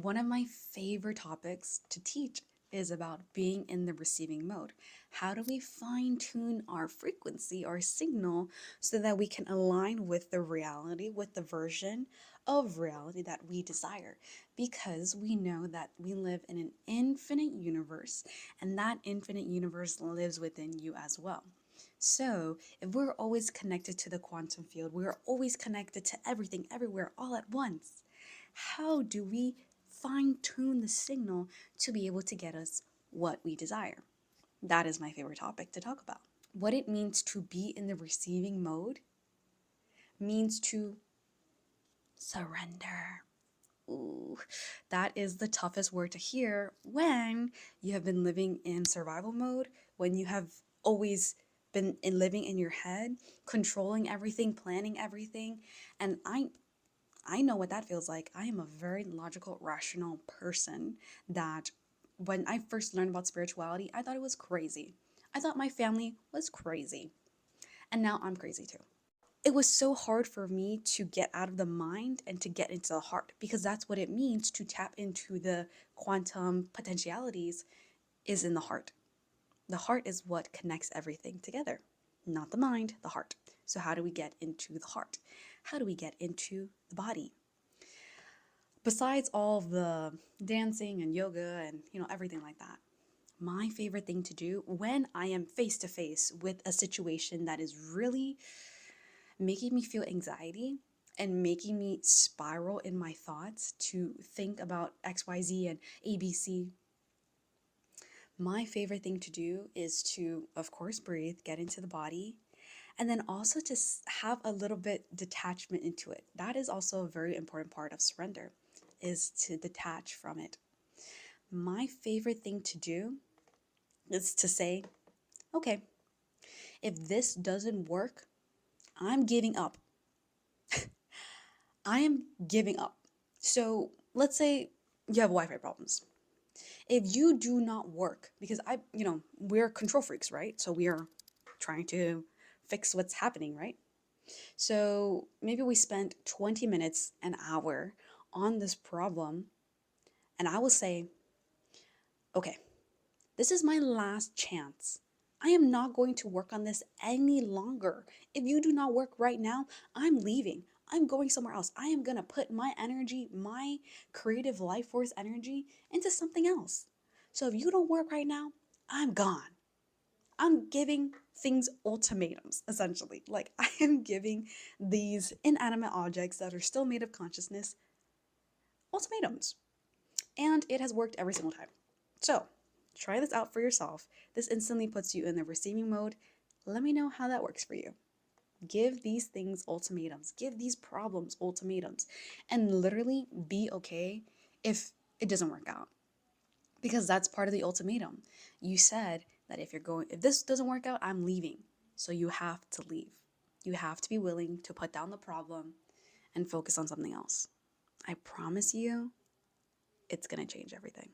One of my favorite topics to teach is about being in the receiving mode. How do we fine tune our frequency, our signal, so that we can align with the reality, with the version of reality that we desire? Because we know that we live in an infinite universe, and that infinite universe lives within you as well. So, if we're always connected to the quantum field, we're always connected to everything, everywhere, all at once. How do we fine tune the signal to be able to get us what we desire? That is my favorite topic to talk about. What it means to be in the receiving mode means to surrender. Ooh, that is the toughest word to hear when you have been living in survival mode, when you have always been living in your head, controlling everything, planning everything. And I know what that feels like. I am a very logical, rational person that when I first learned about spirituality, I thought it was crazy. I thought my family was crazy. And now I'm crazy too. It was so hard for me to get out of the mind and to get into the heart because that's what it means to tap into the quantum potentialities is in the heart. The heart is what connects everything together, not the mind, the heart. So how do we get into the heart? How do we get into the body? Besides all the dancing and yoga and everything like that, my favorite thing to do when I am face to face with a situation that is really making me feel anxiety and making me spiral in my thoughts to think about XYZ and ABC, my favorite thing to do is to, of course, breathe, get into the body, and then also to have a little bit detachment into it. That is also a very important part of surrender, is to detach from it. My favorite thing to do is to say, okay, if this doesn't work, I'm giving up. I am giving up. So let's say you have Wi-Fi problems. If you do not work, because we're control freaks, right? So we are trying to fix what's happening, right? So maybe we spent 20 minutes, an hour on this problem, and I will say, okay, this is my last chance. I am not going to work on this any longer. If you do not work right now, I'm leaving. I'm going somewhere else. I am going to put my energy, my creative life force energy into something else. So if you don't work right now, I'm gone. I'm giving things ultimatums, essentially. Like I am giving these inanimate objects that are still made of consciousness ultimatums. And it has worked every single time. So try this out for yourself. This instantly puts you in the receiving mode. Let me know how that works for you. Give these things ultimatums, give these problems ultimatums, and literally be okay if it doesn't work out. Because that's part of the ultimatum. You said that if this doesn't work out, I'm leaving. So you have to leave. You have to be willing to put down the problem and focus on something else. I promise you, it's going to change everything.